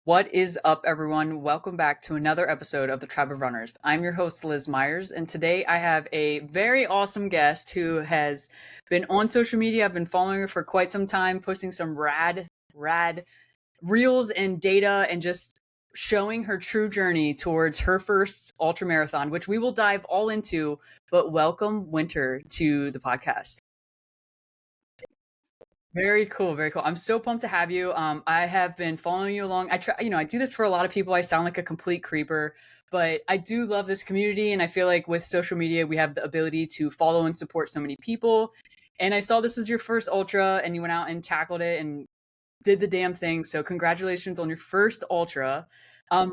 What is up, everyone? Welcome back to another episode of the Tribe of Runners. I'm your host, Liz Myers, and today I have a very awesome guest who has been on social media. I've been following her for quite some time, posting some rad reels and data and just showing her true journey towards her first ultra marathon, which we will dive all into. But welcome, Wynter, to the podcast. Very cool, very cool. I'm so pumped to have you. I have been following you along. I do this for a lot of people. I sound like a complete creeper, but I do love this community, and I feel like with social media, we have the ability to follow and support so many people. And I saw this was your first ultra, and you went out and tackled it and did the damn thing. So congratulations on your first ultra. But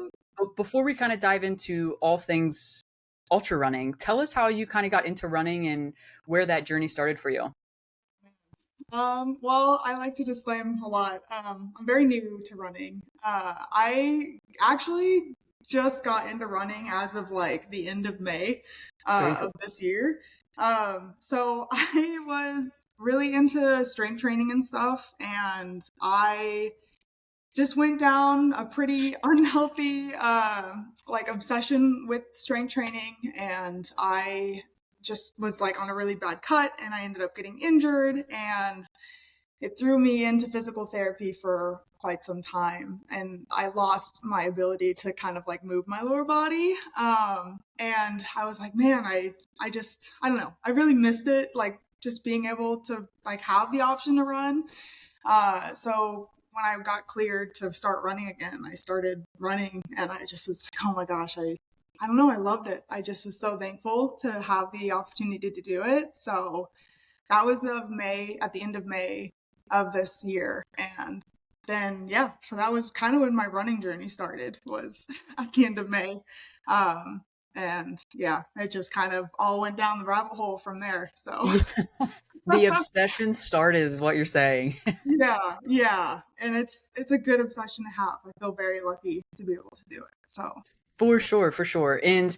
before we kind of dive into all things ultra running, tell us how you kind of got into running and where that journey started for you. Well, I like to disclaim a lot. I'm very new to running. I actually just got into running as of like the end of May Very of cool. this year. So I was really into strength training and stuff, and I just went down a pretty unhealthy like obsession with strength training, and I just was like on a really bad cut, and I ended up getting injured, and it threw me into physical therapy for quite some time, and I lost my ability to kind of like move my lower body. And I was like, man, I don't know, I really missed it, like just being able to like have the option to run. So when I got cleared to start running again, I started running, and I just was like, oh my gosh, I don't know, I loved it. I just was so thankful to have the opportunity to do it. So that was of May, at the end of May of this year. And then, yeah, so that was kind of when my running journey started, was at the end of May. Um, and yeah, it just kind of all went down the rabbit hole from there. So Yeah. The obsession started is what you're saying. yeah. And it's a good obsession to have. I feel very lucky to be able to do it. So For sure, for sure. And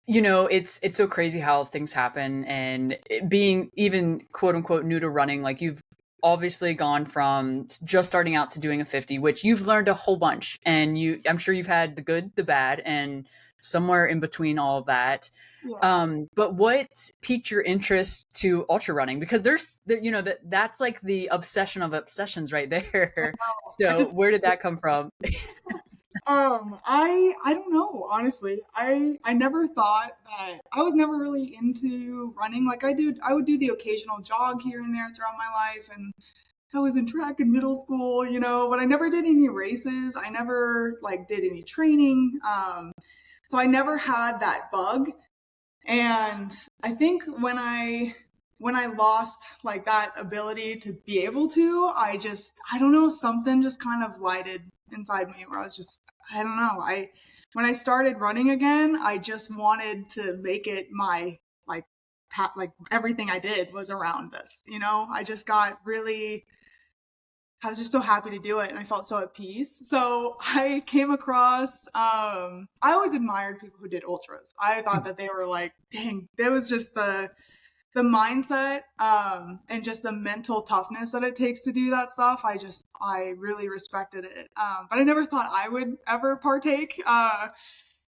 it's so crazy how things happen and being even quote unquote new to running, like you've obviously gone from just starting out to doing a 50, which you've learned a whole bunch, and I'm sure you've had the good, the bad, and somewhere in between all of that. yeah. But what piqued your interest to ultra running? Because that's like the obsession of obsessions right there. I So just where did that come from? I don't know, honestly. I never thought that I was never really into running. Like I would do the occasional jog here and there throughout my life, and I was in track in middle school, but I never did any races. I never like did any training. So I never had that bug. And I think when I lost like that ability to be able to, I don't know, something just kind of lighted inside me where I was just, I don't know. When I started running again, I just wanted to make it my like like everything I did was around this. I just got really, I was just so happy to do it, and I felt so at peace. So I came across, I always admired people who did ultras. I thought that they were like, dang, there was just the mindset, and just the mental toughness that it takes to do that stuff. I really respected it. But I never thought I would ever partake.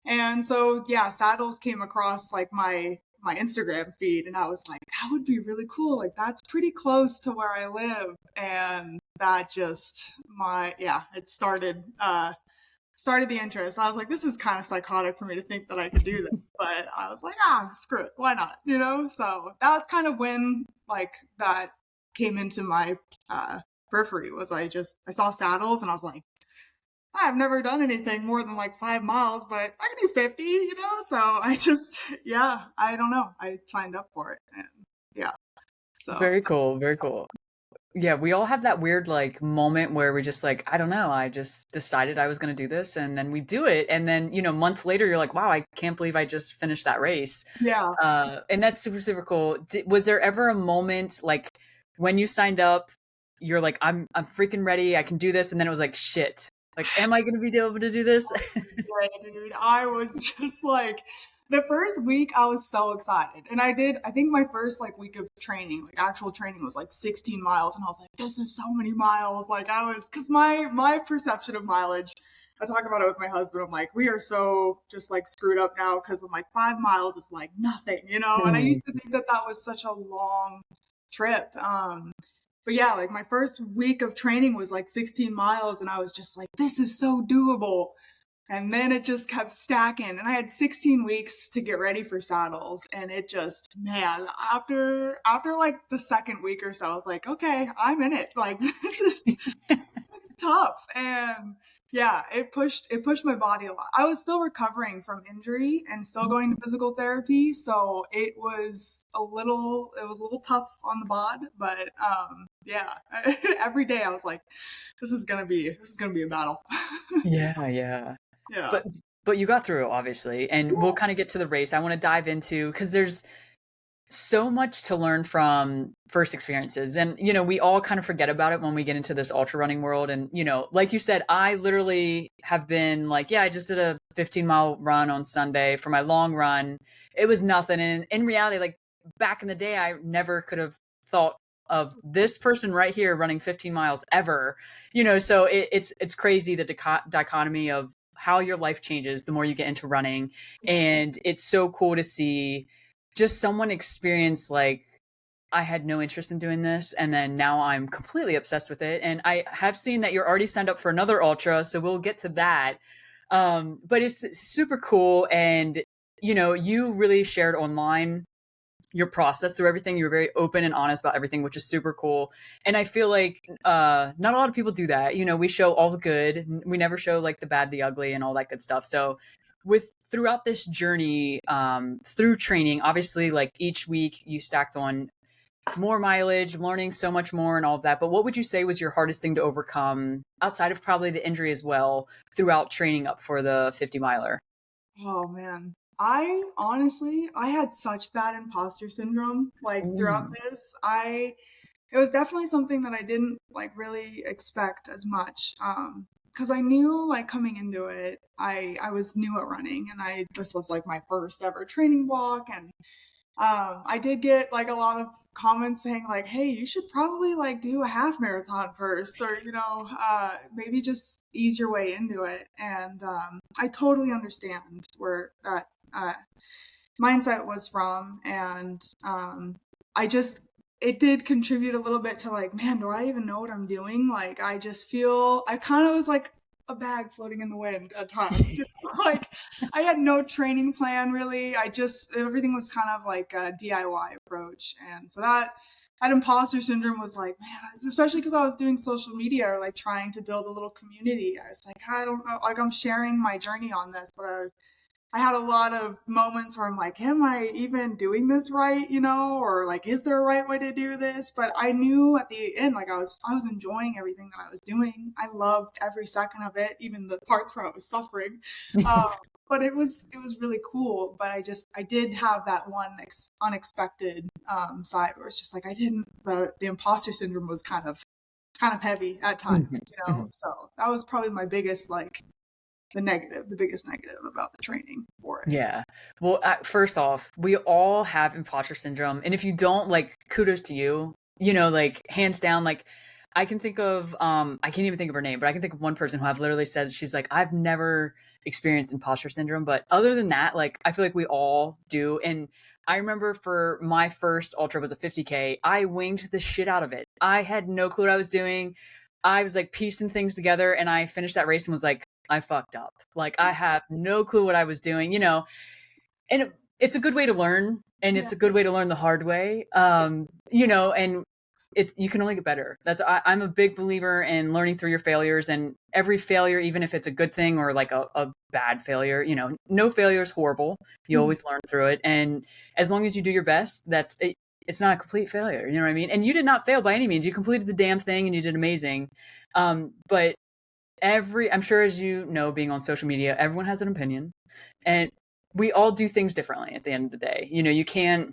And so yeah, saddles came across like my Instagram feed, and I was like, that would be really cool. Like that's pretty close to where I live. And that just it started the interest. I was like, this is kind of psychotic for me to think that I could do this. But I was like, screw it. Why not? So that's kind of when like that came into my periphery. Was I saw saddles, and I was like, I've never done anything more than like 5 miles, but I can do 50. So I just, yeah, I don't know. I signed up for it, and yeah. So Very cool, very cool. Yeah, we all have that weird like moment where we just like, I don't know, I just decided I was going to do this, and then we do it, and then months later you're like, wow, I can't believe I just finished that race. yeah. And that's super super cool. Was there ever a moment like when you signed up, you're like, I'm freaking ready, I can do this, and then it was like, shit, like, am I going to be able to do this? Right, dude. I was just like, the first week I was so excited. And I think my first like week of training, like actual training, was like 16 miles. And I was like, this is so many miles. Like I was, cause my perception of mileage I talk about it with my husband. I'm like, we are so just like screwed up now because I'm like 5 miles is like nothing, you know? And I Mm. used to think that that was such a long trip. But yeah, like my first week of training was like 16 miles, and I was just like, this is so doable. And then it just kept stacking. And I had 16 weeks to get ready for saddles. And it just, man, after like the second week or so, I was like, okay, I'm in it. Like this is tough. And yeah, it pushed my body a lot. I was still recovering from injury and still going to physical therapy, so it was a little tough on the bod, but yeah, every day I was like, this is gonna be a battle. Yeah, yeah. Yeah. But but you got through it, obviously, and we'll Yeah. kind of get to the race. I want to dive into because there's so much to learn from first experiences, and we all kind of forget about it when we get into this ultra running world. And like you said, I literally have been like, yeah, I just did a 15-mile run on Sunday for my long run. It was nothing, and in reality, like back in the day, I never could have thought of this person right here running 15 miles ever. So it's crazy, the dichotomy of how your life changes the more you get into running. And it's so cool to see just someone experience, like, I had no interest in doing this, and then now I'm completely obsessed with it. And I have seen that you're already signed up for another ultra, so we'll get to that. But it's super cool, and you really shared online your process through everything. You were very open and honest about everything, which is super cool. And I feel like not a lot of people do that. We show all the good. We never show like the bad, the ugly, and all that good stuff. So with throughout this journey, through training, obviously, like each week you stacked on more mileage, learning so much more and all of that. But what would you say was your hardest thing to overcome outside of probably the injury as well throughout training up for the 50 miler? Oh man. I had such bad imposter syndrome like throughout Ooh. this. I It was definitely something that I didn't like really expect as much. Because I knew like coming into it, I was new at running, and I this was like my first ever training block. And I did get like a lot of comments saying like, "Hey, you should probably like do a half marathon first, or maybe just ease your way into it." And I totally understand where that mindset was from. And I just it did contribute a little bit to like, man, do I even know what I'm doing? Like, I just feel I kind of was like a bag floating in the wind at times. Like, I had no training plan really. I just everything was kind of like a DIY approach, and so that imposter syndrome was like, man, especially because I was doing social media or like trying to build a little community. I was like, I don't know, like I'm sharing my journey on this, but I had a lot of moments where I'm like, am I even doing this right? Or like, is there a right way to do this? But I knew at the end, like I was enjoying everything that I was doing. I loved every second of it, even the parts where I was suffering. Um, but it was really cool. But I did have that one unexpected side where it's just like the imposter syndrome was kind of heavy at times, Mhm, you know. mhm. So that was probably my biggest like the biggest negative about the training for it. Yeah. Well, first off, we all have imposter syndrome. And if you don't, like, kudos to you. Like, hands down, like, I can think of, I can't even think of her name, but I can think of one person who I've literally said, she's like, I've never experienced imposter syndrome. But other than that, like, I feel like we all do. And I remember for my first ultra was a 50K, I winged the shit out of it. I had no clue what I was doing. I was like piecing things together, and I finished that race and was like, I fucked up. Like, I have no clue what I was doing, and it's a good way to learn, and Yeah. it's a good way to learn the hard way. And you can only get better. I'm a big believer in learning through your failures, and every failure, even if it's a good thing or like a bad failure, no failure is horrible. You Mhm. always learn through it. And as long as you do your best, it's not a complete failure. You know what I mean? And you did not fail by any means. You completed the damn thing and you did amazing. But I'm sure, as you know, being on social media, everyone has an opinion, and we all do things differently at the end of the day. You can't,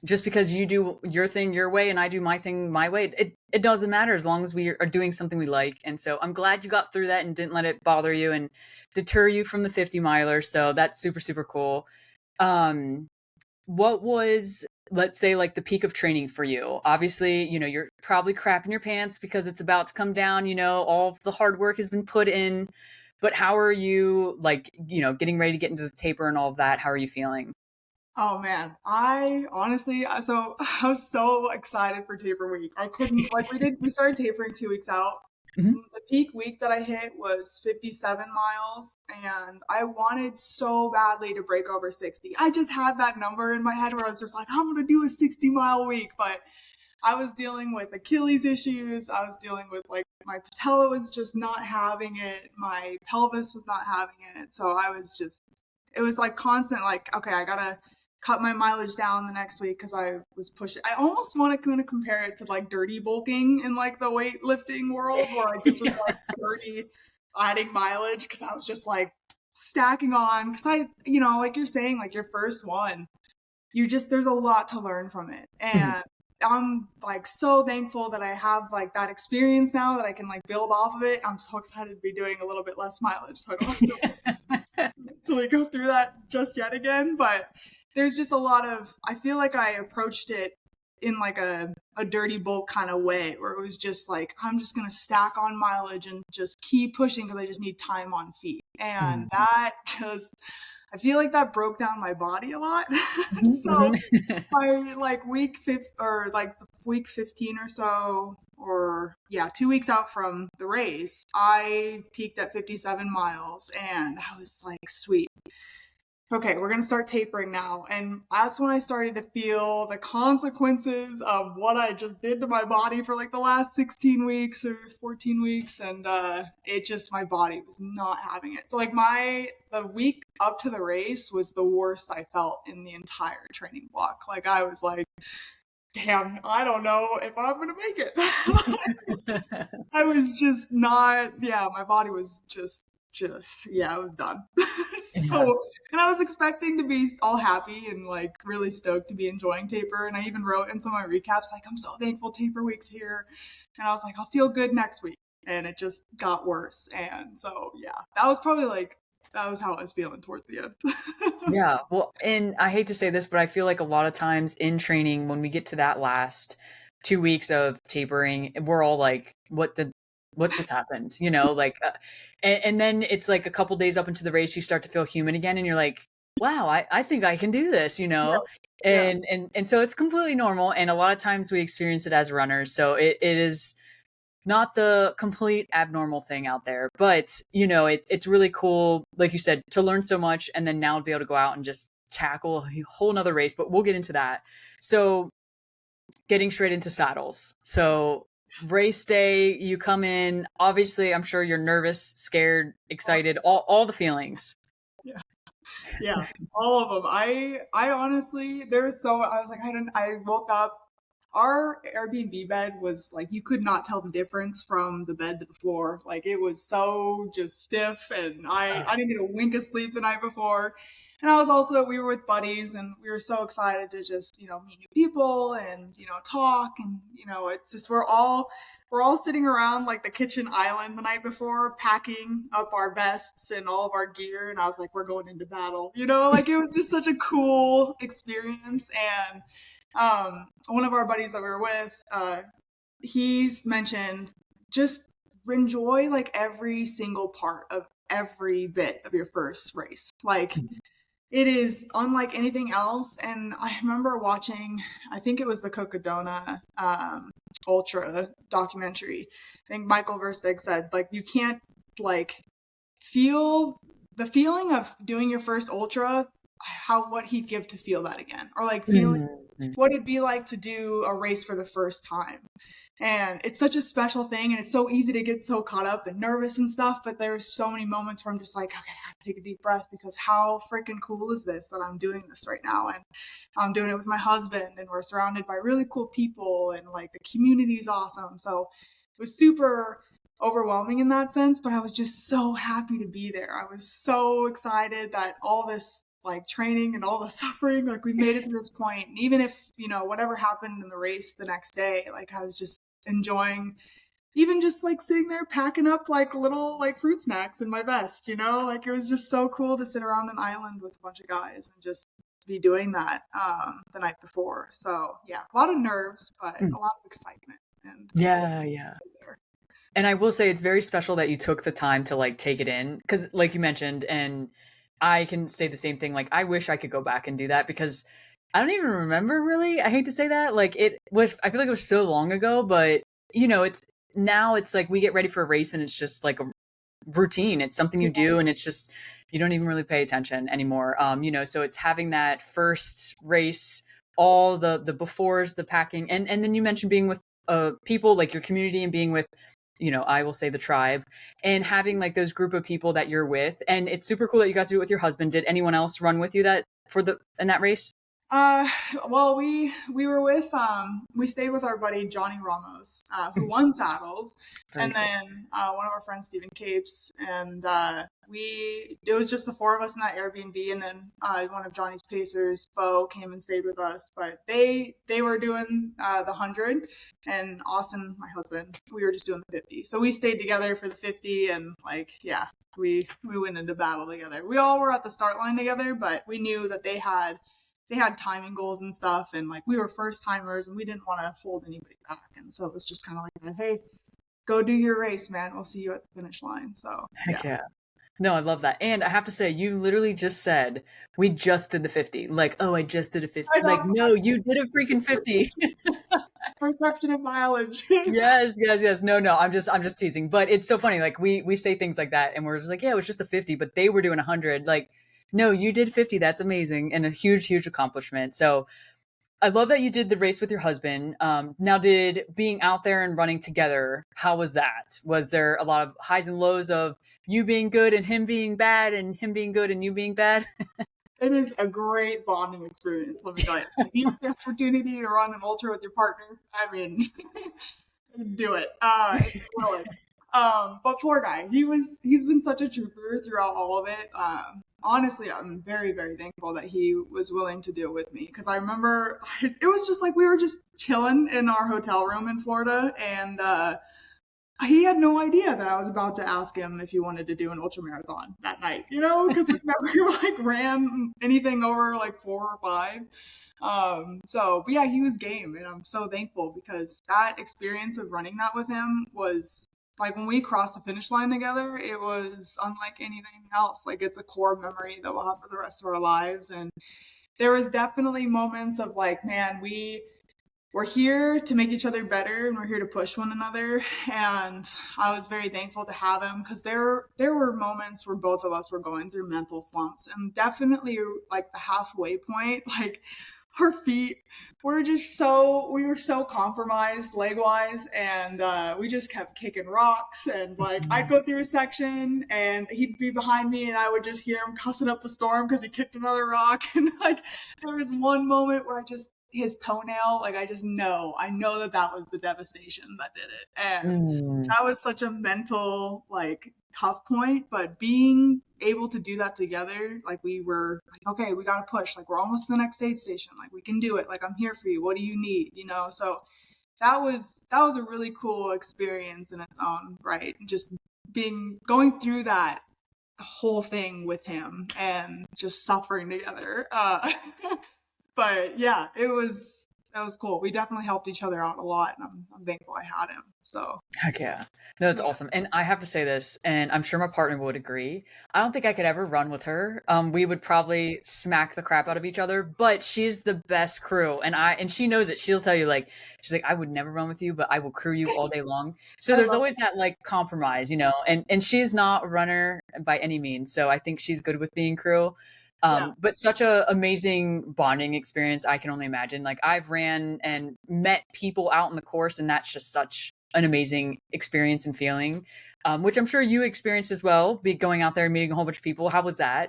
just because you do your thing your way and I do my thing my way, it doesn't matter as long as we are doing something we like. And so I'm glad you got through that and didn't let it bother you and deter you from the 50 miler. So that's super, super cool. Um, what was, let's say, like the peak of training for you? Obviously, you're probably crapping your pants because it's about to come down. All of the hard work has been put in. But how are you, like, getting ready to get into the taper and all of that? How are you feeling? Oh man, I honestly, so I was so excited for taper week. I couldn't, like, we started tapering 2 weeks out. Mhm. The peak week that I hit was 57 miles, and I wanted so badly to break over 60. I just had that number in my head where I was just like, I'm gonna do a 60-mile week. But I was dealing with Achilles issues. I was dealing with, like, my patella was just not having it. My pelvis was not having it. So I was just, it was like constant, like, okay, I gotta cut my mileage down the next week because I was pushing. I almost want to kind of compare it to like dirty bulking in like the weightlifting world, where I just was Yeah. like dirty adding mileage because I was just like stacking on. Because like you're saying, like your first one, you just, there's a lot to learn from it. Mhm. And I'm like so thankful that I have like that experience now that I can like build off of it. I'm so excited to be doing a little bit less mileage so I don't have to mentally go through that just yet again. But there's just a lot of, I feel like I approached it in like a dirty bulk kind of way where it was just like, I'm just going to stack on mileage and just keep pushing because I just need time on feet. And Mhm. that just, I feel like that broke down my body a lot. Mhm. So Mhm. by like week 15 or so, or yeah, 2 weeks out from the race, I peaked at 57 miles and I was like, sweet. Okay, we're gonna start tapering now. And that's when I started to feel the consequences of what I just did to my body for like the last 16 weeks or 14 weeks. And it just, my body was not having it. So like the week up to the race was the worst I felt in the entire training block. Like I was like, damn, I don't know if I'm gonna make it. I was just not, yeah, my body was just yeah, I was done. Yeah. So, and I was expecting to be all happy and like really stoked to be enjoying taper. And I even wrote in some of my recaps, like, I'm so thankful taper week's here. And I was like, I'll feel good next week. And it just got worse. And so, yeah, that was probably like, that was how I was feeling towards the end. Yeah. Well, and I hate to say this, but I feel like a lot of times in training, when we get to that last 2 weeks of tapering, we're all like, what just happened? Like, and then it's like a couple days up into the race, you start to feel human again, and you're like, wow, I think I can do this, Yeah, yeah, and so it's completely normal. And a lot of times we experience it as runners. So it is not the complete abnormal thing out there, but it's really cool, like you said, to learn so much and then now to be able to go out and just tackle a whole nother race. But we'll get into that. So getting straight into saddles. So race day, you come in, obviously I'm sure you're nervous, scared, excited, all the feelings. yeah. Yeah, all of them. I honestly, there's so, I was like, I woke up. Our Airbnb bed was like, you could not tell the difference from the bed to the floor. Like it was so just stiff, and I didn't get a wink of sleep the night before. And I was also, we were with buddies and we were so excited to just, meet new people and, talk. And, it's just, we're all sitting around like the kitchen island the night before, packing up our vests and all of our gear. And I was like, we're going into battle, like it was just such a cool experience. And one of our buddies that we were with, he's mentioned just enjoy like every single part of every bit of your first race. Like it is unlike anything else. And I remember watching, I think it was the Cocodona Ultra documentary. I think Michael Versteeg said, like, you can't like feel the feeling of doing your first ultra, what he'd give to feel that again, or like feeling Mhm. what it'd be like to do a race for the first time. And it's such a special thing, and it's so easy to get so caught up and nervous and stuff. But there's so many moments where I'm just like, okay, I have to take a deep breath because how freaking cool is this that I'm doing this right now? And I'm doing it with my husband, and we're surrounded by really cool people, and like the community's awesome. So it was super overwhelming in that sense, but I was just so happy to be there. I was so excited that all this like training and all the suffering, like we made it to this point. And even if, whatever happened in the race the next day, like I was just enjoying even just like sitting there packing up like little like fruit snacks in my vest, like it was just so cool to sit around an island with a bunch of guys and just be doing that the night before. So yeah, a lot of nerves, but Mm. a lot of excitement. And Yeah, yeah. there. And I will say it's very special that you took the time to like take it in because, like you mentioned, and I can say the same thing. Like, I wish I could go back and do that because I don't even remember really. I hate to say that. Like, it was, I feel like it was so long ago, but it's now it's like we get ready for a race and it's just like a routine. It's something you do and it's just, you don't even really pay attention anymore. So it's having that first race, all the befores, the packing, and then you mentioned being with people like your community and being with I will say the tribe and having like those group of people that you're with. And it's super cool that you got to do it with your husband. Did anyone else run with you that for the in that race? Uh, well, we were with we stayed with our buddy Johnny Ramos, who won saddles, Very and cool. then one of our friends Stephen Capes, and we it was just the four of us in that Airbnb, and then one of Johnny's pacers, Bo, came and stayed with us. But they were doing the 100, and Austin, my husband, we were just doing the 50. So we stayed together for the 50, and like yeah, we went into battle together. We all were at the start line together, but we knew that they had timing goals and stuff, and like we were first timers and we didn't want to hold anybody back, and so it was just kind of like, hey, go do your race, man, we'll see you at the finish line. So yeah. Heck yeah. No, I love that. And I have to say, you literally just said we just did the 50. Like, oh, I just did a 50. I Like, know. no, you did a freaking 50. Perception of mileage. Yes, yes, yes. No, no, I'm just teasing. But it's so funny. Like we say things like that and we're just like, yeah, it was just a 50, but they were doing 100. Like, no, you did 50. That's amazing and a huge, huge accomplishment. So I love that you did the race with your husband. Now, did being out there and running together, how was that? Was there a lot of highs and lows of you being good and him being bad and him being good and you being bad? It is a great bonding experience, let me tell you. If you have the opportunity to run an ultra with your partner, I mean, do it if you're willing. But poor guy, he's been such a trooper throughout all of it. Honestly, I'm very, very thankful that he was willing to do it with me, because I remember it was just like we were just chilling in our hotel room in Florida, and he had no idea that I was about to ask him if he wanted to do an ultra marathon that night, because we've never like ran anything over like 4 or 5. But yeah, he was game, and I'm so thankful because that experience of running that with him was like when we crossed the finish line together, it was unlike anything else. Like it's a core memory that we'll have for the rest of our lives. And there was definitely moments of like, man, we're here to make each other better and we're here to push one another. And I was very thankful to have him, because there were moments where both of us were going through mental slumps, and definitely like the halfway point, like our feet we were so compromised leg wise, and we just kept kicking rocks, and like I'd go through a section and he'd be behind me and I would just hear him cussing up a storm because he kicked another rock. And like there was one moment where I just his toenail, like I know that was the devastation that did it, and Mm. that was such a mental like tough point. But being able to do that together, like we were like, okay, we got to push, like we're almost to the next aid station, like we can do it, like I'm here for you, what do you need. So that was a really cool experience in its own right, just being going through that whole thing with him and just suffering together. But yeah, that was cool. We definitely helped each other out a lot, and I'm thankful I had him. So Heck yeah. No, that's yeah. awesome. And I have to say this, and I'm sure my partner would agree. I don't think I could ever run with her. We would probably smack the crap out of each other, but she's the best crew. And she knows it. She'll tell you like she's like, I would never run with you, but I will crew you all day long. So I there's love always that like compromise, and she's not a runner by any means. So I think she's good with being crew. yeah. But such a amazing bonding experience, I can only imagine. Like I've ran and met people out in the course, and that's just such an amazing experience and feeling, which I'm sure you experienced as well, be going out there and meeting a whole bunch of people. How was that?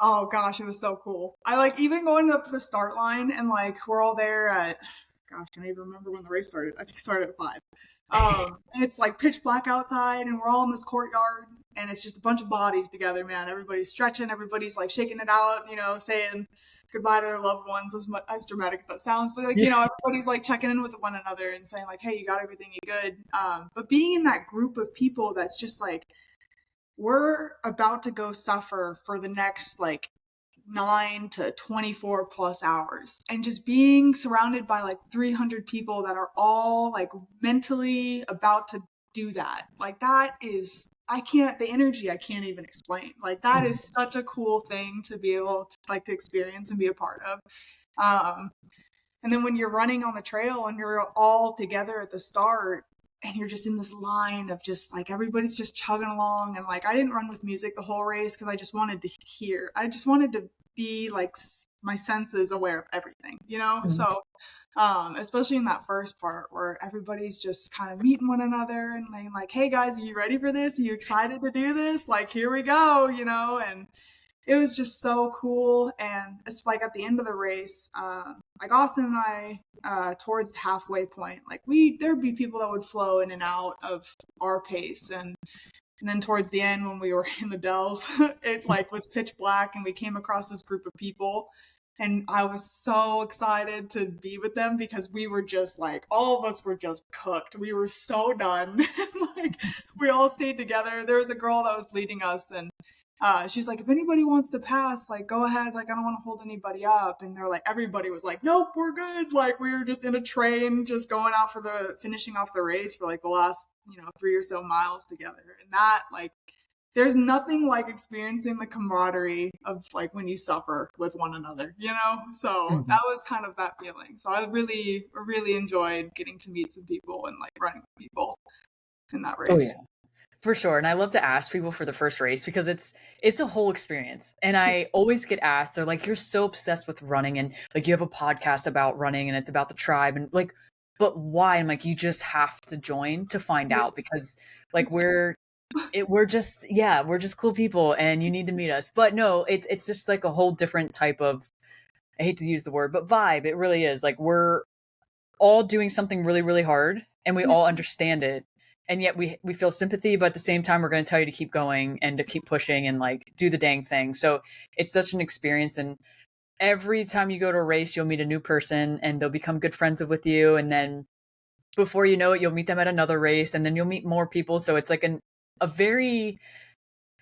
Oh gosh, it was so cool. I like even going up to the start line, and like we're all there at, gosh, I don't even remember when the race started. I think it started at 5. And it's like pitch black outside, and we're all in this courtyard, and it's just a bunch of bodies together, man. Everybody's stretching, everybody's like shaking it out, saying goodbye to their loved ones, as dramatic as that sounds. But like, Yeah. everybody's like checking in with one another and saying like, hey, you got everything, you good? But being in that group of people that's just like, we're about to go suffer for the next like 9 to 24 plus hours, and just being surrounded by like 300 people that are all like mentally about to do that. Like that is, the energy I can't even explain. Like that Mhm. is such a cool thing to be able to like to experience and be a part of. Um, and then when you're running on the trail and you're all together at the start and you're just in this line of just like everybody's just chugging along. And like I didn't run with music the whole race because I just wanted to hear. I just wanted to be like my senses aware of everything, you know? Mhm. So especially in that first part where everybody's just kind of meeting one another and like, hey guys, are you ready for this? Are you excited to do this? Like, here we go, you know? And it was just so cool. And it's like at the end of the race, like Austin and I, towards the halfway point, like there'd be people that would flow in and out of our pace. And then towards the end, when we were in the Dells, it like was pitch black and we came across this group of people. And I was so excited to be with them because we were just like, all of us were just cooked. We were so done. Like, we all stayed together. There was a girl that was leading us, and she's like, if anybody wants to pass, like, go ahead. Like, I don't want to hold anybody up. And they're like, everybody was like, nope, we're good. Like, we were just in a train, just going out for finishing off the race for like the last, 3 or so miles together. And that, like, there's nothing like experiencing the camaraderie of like when you suffer with one another, you know? So Mhm. that was kind of that feeling. So I really enjoyed getting to meet some people and like running with people in that Oh race. yeah. For sure. And I love to ask people for the first race because it's a whole experience. And I always get asked, they're like, you're so obsessed with running and like you have a podcast about running and it's about the tribe and like, but why? I'm like, you just have to join to find Yeah, out because like it's we're just yeah, we're just cool people and you need to meet us. But no, it's just like a whole different type of, I hate to use the word, but vibe. It really is. Like we're all doing something really, really hard and we yeah, all understand it. And yet we feel sympathy, but at the same time, we're going to tell you to keep going and to keep pushing and like do the dang thing. So it's such an experience. And every time you go to a race, you'll meet a new person and they'll become good friends with you. And then before you know it, you'll meet them at another race and then you'll meet more people. So it's like a very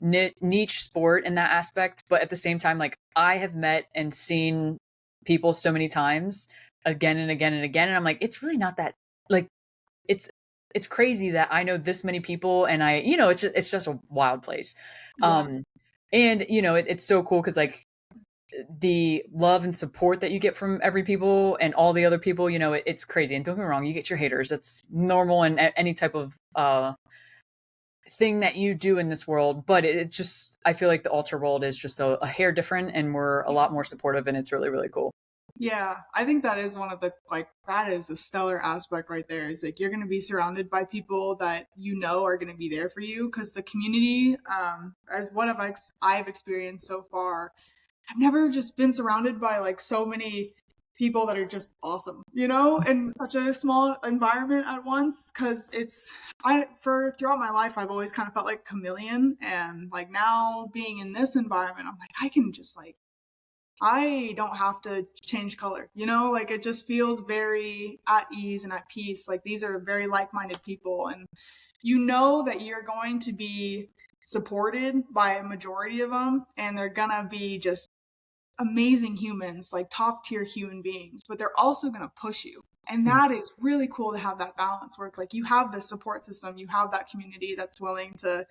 niche sport in that aspect. But at the same time, like I have met and seen people so many times again and again and again. And I'm like, it's really not that like it's it's crazy that I know this many people and it's just a wild place. yeah. Um and it's so cool because like the love and support that you get from every people and all the other people, it's crazy. And don't get me wrong, you get your haters. That's normal in any type of thing that you do in this world. But it just, I feel like the ultra world is just a hair different and we're a lot more supportive and it's really, really cool. Yeah, I think that is one of the like that is a stellar aspect right there. Is like you're going to be surrounded by people that you know are going to be there for you because the community, as what I've experienced so far, I've never just been surrounded by like so many people that are just awesome, in such a small environment at once. Because I for throughout my life I've always kind of felt like a chameleon, and like now being in this environment, I'm like I can just like I don't have to change color, like it just feels very at ease and at peace. Like these are very like minded people, and you know that you're going to be supported by a majority of them, and they're gonna be just amazing humans, like top tier human beings, but they're also going to push you. And that is really cool to have that balance where it's like you have the support system, you have that community that's willing to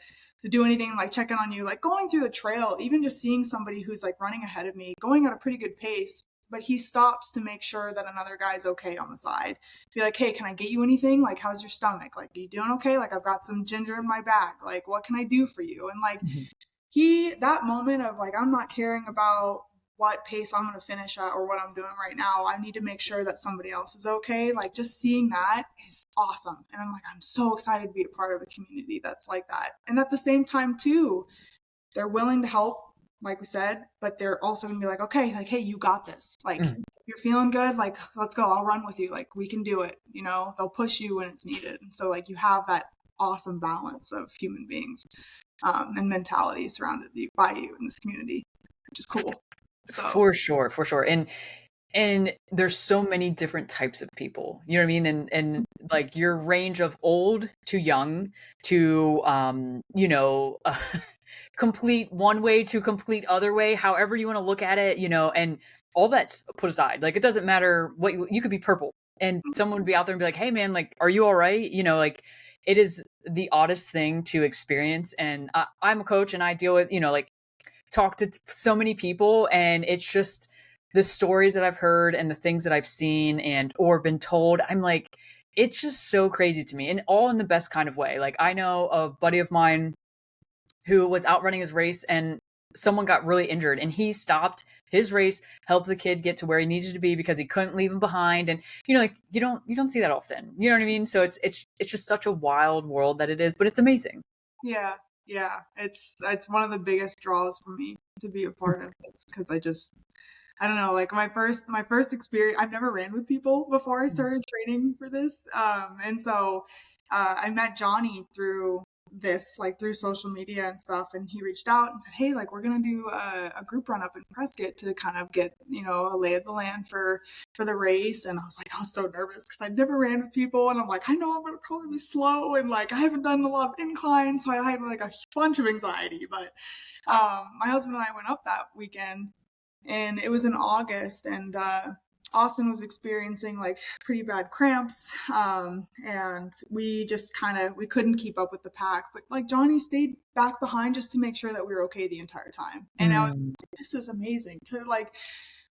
do anything, like checking on you, like going through the trail, even just seeing somebody who's like running ahead of me, going at a pretty good pace, but he stops to make sure that another guy's okay on the side. Be like, hey, can I get you anything? Like, how's your stomach? Like, are you doing okay? Like, I've got some ginger in my bag. Like, what can I do for you? And like, Mhm. that moment of like I'm not caring about what pace I'm going to finish at or what I'm doing right now. I need to make sure that somebody else is okay. Like just seeing that is awesome. And I'm like, I'm so excited to be a part of a community that's like that. And at the same time too, they're willing to help, like we said, but they're also going to be like, okay, like, hey, you got this. Like Mhm. you're feeling good. Like, let's go. I'll run with you. Like we can do it. They'll push you when it's needed. And so like you have that awesome balance of human beings and mentality surrounded by you in this community, which is cool. So For sure, for sure. And there's so many different types of people. You know what I mean? And like your range of old to young to complete one way to complete other way, however you want to look at it, and all that's put aside. Like it doesn't matter what you could be purple and someone would be out there and be like, "Hey man, like are you all right?" Like it is the oddest thing to experience. And I'm a coach and I deal with, like talk to so many people, and it's just the stories that I've heard and the things that I've seen and or been told. I'm like, it's just so crazy to me, and all in the best kind of way. Like I know a buddy of mine who was out running his race and someone got really injured and he stopped his race, helped the kid get to where he needed to be because he couldn't leave him behind. And like you don't see that often. You know what I mean? So it's just such a wild world that it is, but it's amazing. Yeah, yeah. It's one of the biggest draws for me to be a part of this because I don't know, like my first experience, I've never ran with people before I started training for this. And so I met Johnny through this, like through social media and stuff, and he reached out and said, "Hey, like we're gonna do a group run up in Prescott to kind of get, a lay of the land for the race." And I was so nervous because I'd never ran with people, and I'm like, I know I'm gonna probably be slow, and like I haven't done a lot of inclines, so I had like a bunch of anxiety. But my husband and I went up that weekend and it was in August, and Austin was experiencing like pretty bad cramps, and we just we couldn't keep up with the pack. But like Johnny stayed back behind just to make sure that we were okay the entire time, and I was Mm. like, this is amazing.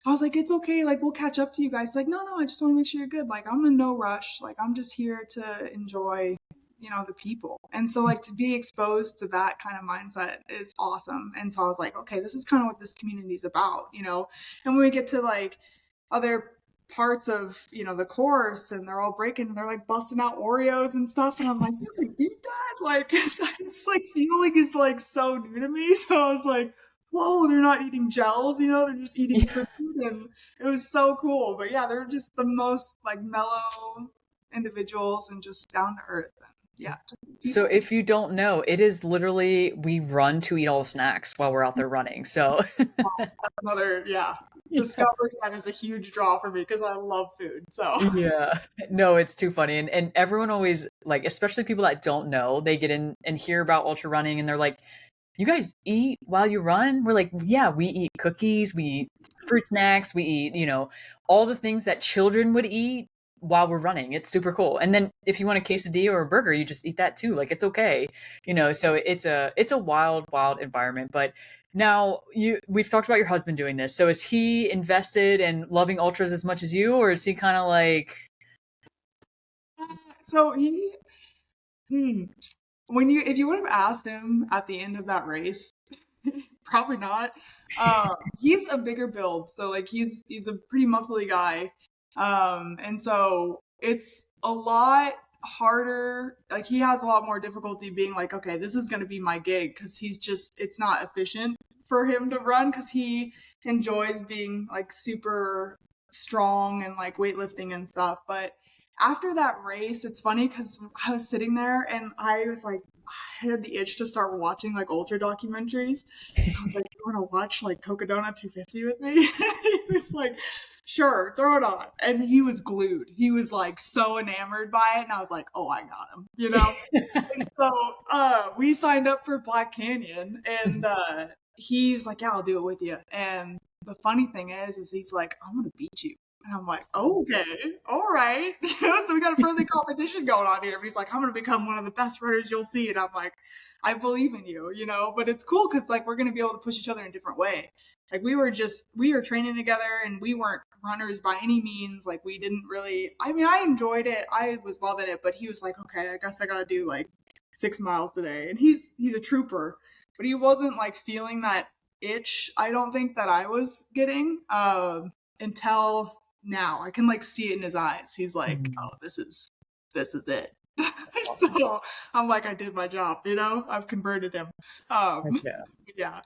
I was like, it's okay, like we'll catch up to you guys. Like, no, no, I just want to make sure you're good. Like, I'm in no rush. Like, I'm just here to enjoy, the people. And so like to be exposed to that kind of mindset is awesome. And so I was like, okay, this is kind of what this community is about. And when we get to like other parts of, the course and they're all breaking, they're like busting out Oreos and stuff. And I'm like, you can eat that? Like, it's like feeling is like so new to me. So I was like, whoa, they're not eating gels, they're just eating food. And it was so cool. But yeah, they're just the most like mellow individuals and just down to earth. And yeah, just So people. if you don't know, it is literally we run to eat all the snacks while we're out there running. So Another, yeah, discovering that is a huge draw for me because I love food. So yeah. No, it's too funny. And everyone always like, especially people that don't know, they get in and hear about ultra running and they're like, you guys eat while you run? We're like, yeah, we eat cookies, we eat fruit snacks, we eat, all the things that children would eat while we're running. It's super cool. And then if you want a quesadilla or a burger, you just eat that too. Like it's okay. So it's a wild, wild environment. But now we've talked about your husband doing this. So is he invested and loving ultras as much as you, or is he kind of like so he hmm, if you would have asked him at the end of that race, probably not. He's a bigger build, so like he's a pretty muscly guy, and so it's a lot harder. Like he has a lot more difficulty being like, okay, this is going to be my gig because it's not efficient for him to run because he enjoys being like super strong and like weightlifting and stuff, but after that race, it's funny because I was sitting there and I was like, I had the itch to start watching like ultra documentaries. I was like, you want to watch like Cocodona 250 with me? He was like, sure, throw it on. And he was glued. He was like so enamored by it. And I was like, oh, I got him. And so we signed up for Black Canyon and he was like, yeah, I'll do it with you. And the funny thing is he's like, I'm going to beat you. And I'm like, okay, all right. So we got a friendly competition going on here. But he's like, I'm going to become one of the best runners you'll see. And I'm like, I believe in you. But it's cool because like we're going to be able to push each other in a different way. Like we were training together and we weren't runners by any means. Like we didn't really, I mean, I enjoyed it. I was loving it. But he was like, okay, I guess I got to do like 6 miles today. And he's a trooper, but he wasn't like feeling that itch. I don't think that I was getting until now. I can like see it in his eyes. He's like, oh, this is it. awesome? So I'm like, I did my job. I've converted him. Heck Um, yeah. yeah.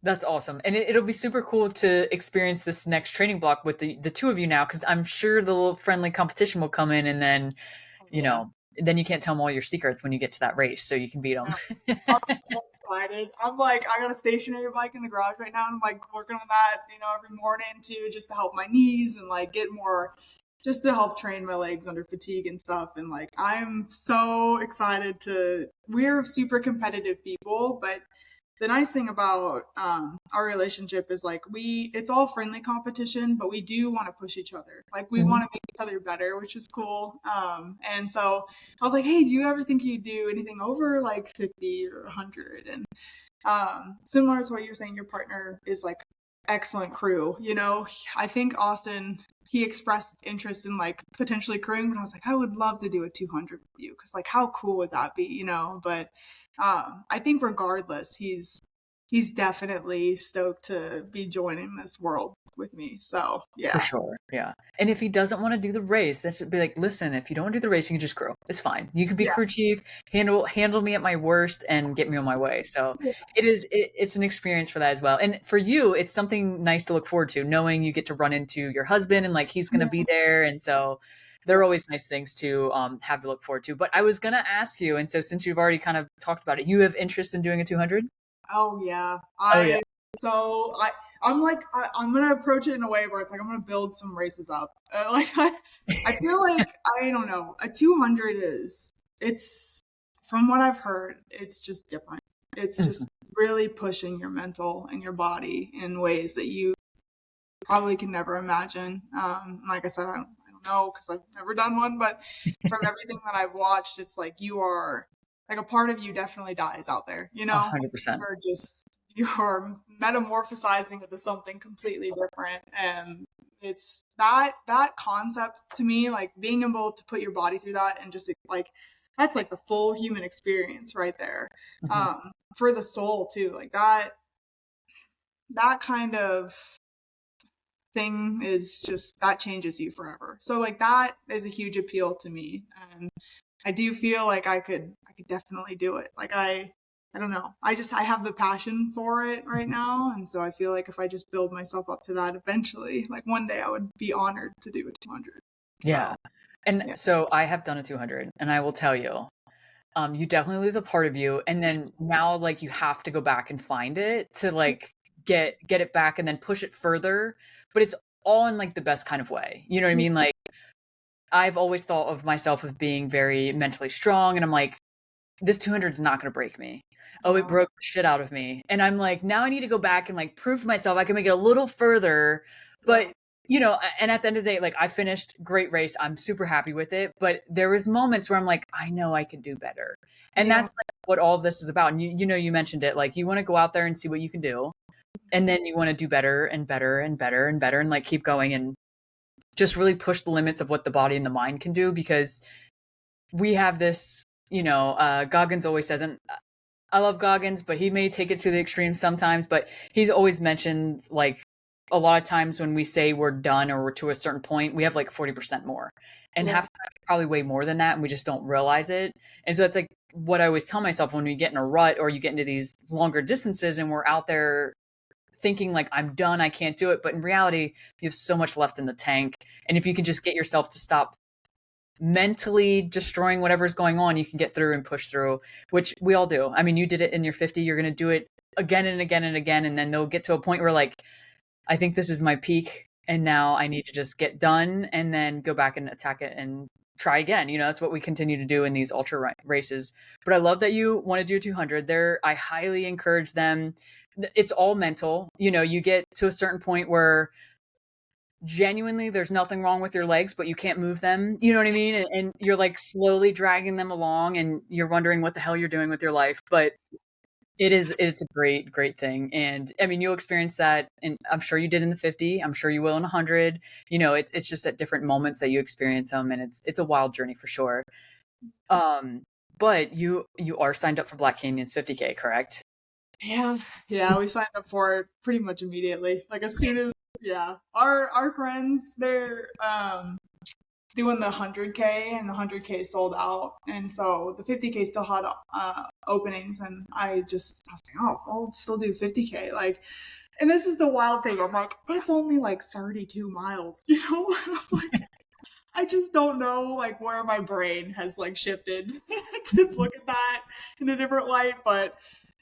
That's awesome. And it'll be super cool to experience this next training block with the two of you now, because I'm sure the little friendly competition will come in and then, Oh, you yeah. know, then you can't tell them all your secrets when you get to that race, so you can beat them. Yeah. I'm so excited. I'm like, I got a stationary bike in the garage right now, and I'm like working on that, every morning too, just to help my knees and like get more, just to help train my legs under fatigue and stuff. And like, I'm so excited we're super competitive people, but the nice thing about our relationship is like it's all friendly competition, but we do want to push each other. Like we Mhm. want to make each other better, which is cool. And so I was like, hey, do you ever think you'd do anything over like 50 or 100? And similar to what you're saying, your partner is like excellent crew. You know, I think Austin, he expressed interest in like potentially crewing, but I was like, I would love to do a 200 with you because like how cool would that be, you know? But I think regardless, he's definitely stoked to be joining this world with me. So For yeah, sure. Yeah. And if he doesn't want to do the race, that should be like, listen, if you don't want to do the race, you can just crew. It's fine. You can be yeah, crew chief, handle me at my worst and get me on my way. So yeah, it's an experience for that as well. And for you, it's something nice to look forward to, knowing you get to run into your husband and like he's gonna be yeah, there. And so yeah. they're always nice things to have to look forward to. But I was gonna ask you, and so since you've already kind of talked about it, you have interest in doing a 200? Oh yeah. Oh yeah. I'm like I'm gonna approach it in a way where it's like I'm gonna build some races up. I feel like I don't know, a 200 is it's from what I've heard, it's just different. It's just Mhm. really pushing your mental and your body in ways that you probably can never imagine. Like I said, I don't know because I've never done one, but from everything that I've watched, it's like you are like a part of you definitely dies out there. You know, like 100%. you are metamorphosizing into something completely different, and it's that concept to me, like being able to put your body through that and just like that's like the full human experience right there. Mhm. Um, for the soul too, like that kind of thing is just that changes you forever. So like that is a huge appeal to me, and I do feel like I could definitely do it. Like I don't know. I have the passion for it right Mhm. now, and so I feel like if I just build myself up to that eventually, like one day I would be honored to do a 200. Yeah. So, And yeah. so I have done a 200 and I will tell you, you definitely lose a part of you. And then now like you have to go back and find it to like get it back and then push it further. But it's all in like the best kind of way. You know what I Yeah. mean? Like I've always thought of myself as being very mentally strong. And I'm like, this 200 is not going to break me. Oh, it No. broke the shit out of me. And I'm like, now I need to go back and like prove to myself I can make it a little further. Yeah. But, and at the end of the day, like I finished great race. I'm super happy with it. But there was moments where I'm like, I know I could do better. And Yeah. that's like what all of this is about. And you mentioned it. Like you want to go out there and see what you can do. And then you want to do better and better and better and better and like keep going and just really push the limits of what the body and the mind can do because we have this, Goggins always says, and I love Goggins, but he may take it to the extreme sometimes. But he's always mentioned like a lot of times when we say we're done or we're to a certain point, we have like 40% more. And Yeah. half the time, probably way more than that, and we just don't realize it. And so it's like what I always tell myself when we get in a rut or you get into these longer distances and we're out there thinking like I'm done, I can't do it. But in reality, you have so much left in the tank. And if you can just get yourself to stop mentally destroying whatever's going on, you can get through and push through, which we all do. I mean, you did it in your 50, you're going to do it again and again and again. And then they'll get to a point where, like, I think this is my peak. And now I need to just get done and then go back and attack it and try again. That's what we continue to do in these ultra races. But I love that you want to do 200 there. I highly encourage them. It's all mental. You get to a certain point where genuinely there's nothing wrong with your legs but you can't move them, you know what I mean, and you're like slowly dragging them along and you're wondering what the hell you're doing with your life, but it's a great thing. And I mean you'll experience that, and I'm sure you did in the 50, I'm sure you will in 100. It's just at different moments that you experience them, and it's a wild journey for sure. um but you are signed up for Black Canyon's 50K, correct? Yeah, yeah, we signed up for it pretty much immediately. Like as soon as yeah, our friends they're doing the 100K and the 100K sold out, and so the 50K still had openings, and I was like, oh, I'll still do 50K. Like, and this is the wild thing. I'm like, it's only like 32 miles, you know? I'm like, I just don't know like where my brain has like shifted to look at that in a different light, but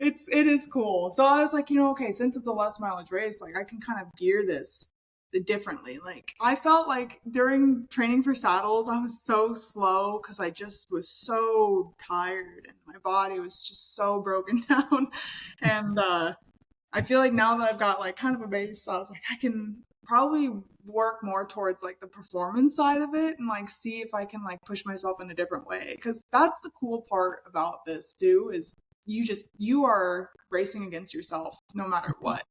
it is cool. So I was like, okay, since it's a less mileage race, like I can kind of gear this differently. Like I felt like during training for saddles, I was so slow because I just was so tired and my body was just so broken down. And I feel like now that I've got like kind of a base, I was like, I can probably work more towards like the performance side of it and like see if I can like push myself in a different way. Cause that's the cool part about this too, is you are racing against yourself no matter what.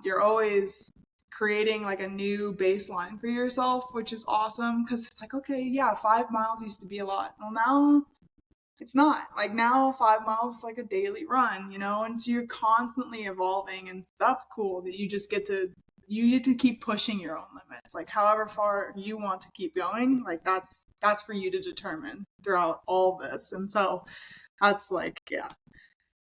You're always creating like a new baseline for yourself, which is awesome because it's like, okay, yeah, 5 miles used to be a lot. Well, now it's not. Like now 5 miles is like a daily run, and so you're constantly evolving, and that's cool that you get to keep pushing your own limits. Like however far you want to keep going, like that's for you to determine throughout all this. And so that's like, yeah.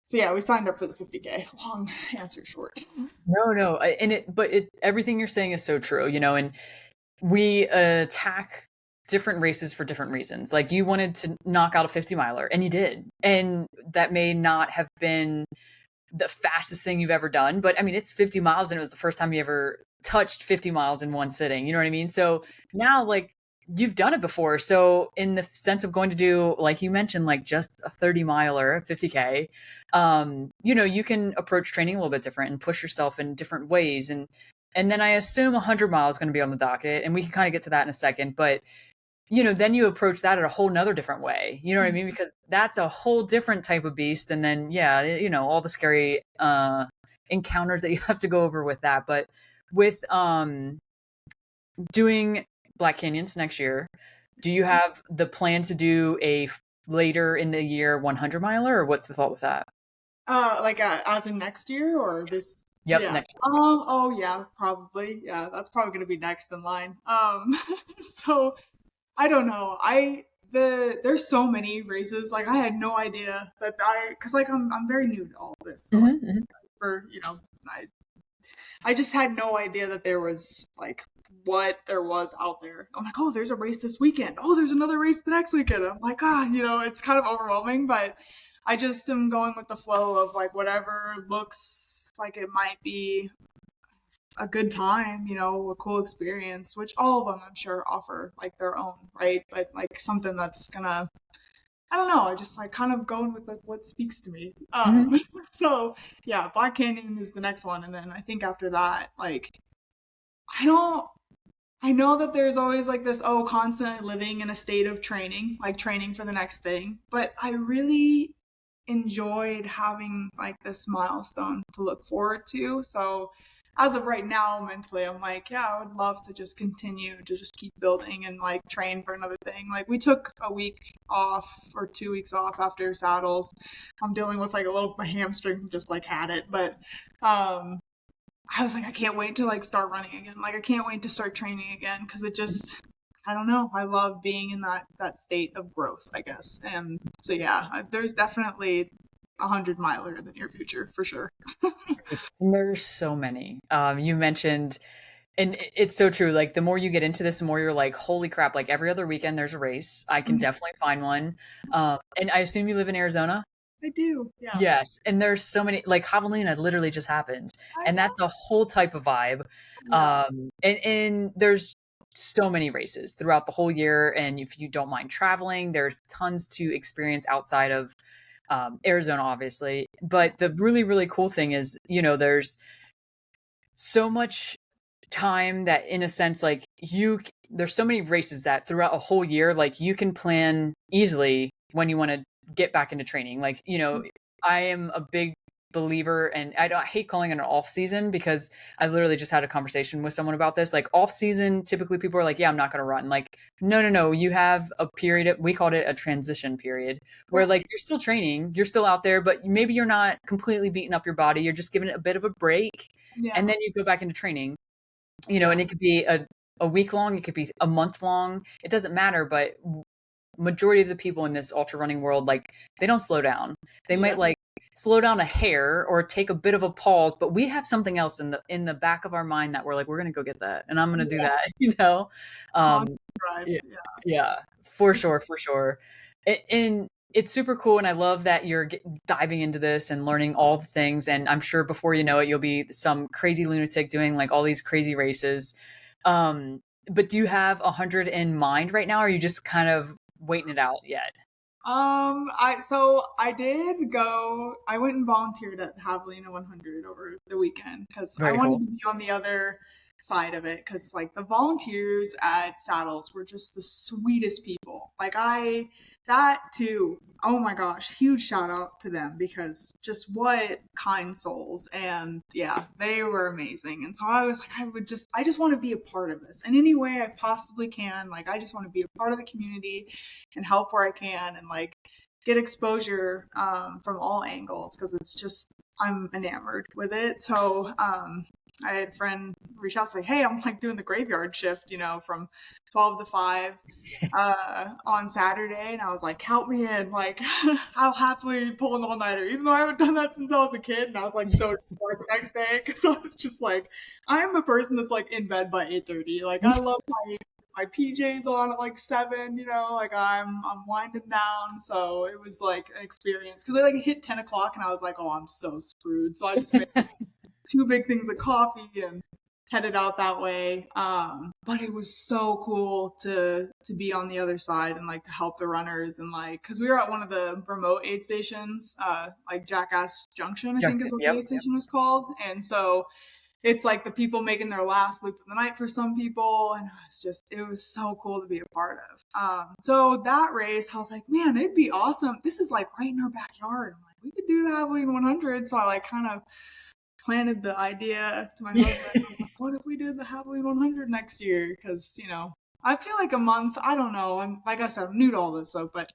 So yeah, we signed up for the 50K. Long answer short. No, but everything you're saying is so true, and we attack different races for different reasons. Like you wanted to knock out a 50 miler and you did. And that may not have been the fastest thing you've ever done, but I mean, it's 50 miles and it was the first time you ever touched 50 miles in one sitting. You know what I mean? So now, like, you've done it before. So, in the sense of going to do, like you mentioned, like just a 30 miler, 50K, you can approach training a little bit different and push yourself in different ways. And then I assume 100 miles is going to be on the docket, and we can kind of get to that in a second. But then you approach that in a whole nother different way. You know what I mean? Because that's a whole different type of beast. And then, yeah, all the scary encounters that you have to go over with that. But with doing Black Canyons next year, do you have the plan to do a later in the year 100 miler, or what's the thought with that? Like as in next year or this? Yep, Yeah. next Oh yeah, probably. Yeah, that's probably gonna be next in line. So I don't know. There's so many races. Like I had no idea because like I'm very new to all this. So year. like Hmm. for I just had no idea that there was like what there was out there. I'm like, oh, there's a race this weekend. Oh, there's another race the next weekend. I'm like, it's kind of overwhelming, but I just am going with the flow of like whatever looks like it might be a good time, a cool experience, which all of them I'm sure offer like their own, right? But like something that's gonna, I don't know, I just like kind of going with like what speaks to me. Hmm. So yeah, Black Canyon is the next one, and then I think after that, like I don't. I know that there's always like this, constantly living in a state of training, like training for the next thing. But I really enjoyed having like this milestone to look forward to. So as of right now, mentally, I'm like, yeah, I would love to just continue to just keep building and like train for another thing. Like we took a week off or 2 weeks off after saddles. I'm dealing with like a little my hamstring just like had it, but um I was like, I can't wait to like start running again. Like I can't wait to start training again because it just I don't know. I love being in that state of growth, I guess. And so yeah, there's definitely 100 miler in the near future for sure. And there's so many. You mentioned, and it's so true. Like the more you get into this, the more you're like, holy crap! Like every other weekend, there's a race. I can definitely find one. And I assume you live in Arizona. I do, yeah. Yes, and there's so many. Like Javelina literally just happened, I and know. that's a whole type of vibe. Yeah, And there's so many races throughout the whole year. And if you don't mind traveling, there's tons to experience outside of Arizona, obviously. But the really, really cool thing is, there's so much time that, in a sense, like there's so many races that throughout a whole year, like you can plan easily when you want to get back into training. Like, I am a big believer, and I hate calling it an off season because I literally just had a conversation with someone about this. Like off season, typically people are like, yeah, I'm not going to run. Like, no, you have a period we called it a transition period, where right. like you're still training, you're still out there, but maybe you're not completely beating up your body. You're just giving it a bit of a break, Yeah, and then you go back into training. yeah, And it could be a week long, it could be a month long. It doesn't matter, but majority of the people in this ultra running world, like they don't slow down. They yeah. might like slow down a hair or take a bit of a pause, but we have something else in the back of our mind that we're like, we're gonna go get that, and I'm gonna do Yeah, that. constant Um, drive. yeah, Yeah. yeah, for sure, for sure. And it's super cool, and I love that you're diving into this and learning all the things. And I'm sure before you know it, you'll be some crazy lunatic doing like all these crazy races. Um, but do you have 100 in mind right now? Or are you just kind of waiting it out yet? I did go. I went and volunteered at Javelina 100 over the weekend because I Very wanted cool. to be on the other side of it. Because like the volunteers at Saddles were just the sweetest people. That too. Oh my gosh, huge shout out to them because just what kind souls. And yeah, they were amazing. And so I was like, I just want to be a part of this in any way I possibly can. Like I just want to be a part of the community and help where I can and like get exposure from all angles because it's just I'm enamored with it. So I had a friend reach out say, "Hey, I'm like doing the graveyard shift, from 12 to 5 on Saturday," and I was like, "Count me in! Like, I'll happily pull an all nighter, even though I haven't done that since I was a kid." And I was like so bored the next day because I was just like, I'm a person that's like in bed by 8:30. Like, I love my PJs on at like 7, like I'm winding down. So it was like an experience because I like hit 10 o'clock and I was like, oh, I'm so screwed. So I just made two big things of coffee and headed out that way. But it was so cool to be on the other side and like to help the runners and like because we were at one of the remote aid stations, like Jackass Junction, I think is what the Yep. aid station was called. And so it's like the people making their last loop of the night for some people, and it was so cool to be a part of. So that race, I was like, man, it'd be awesome. This is like right in our backyard. I'm like, we could do the Abilene 100. So I like kind of planted the idea to my husband. I was like, what if we did the Abilene 100 next year? Because I feel like a month. I don't know. I'm like I said, I'm new to all this, so but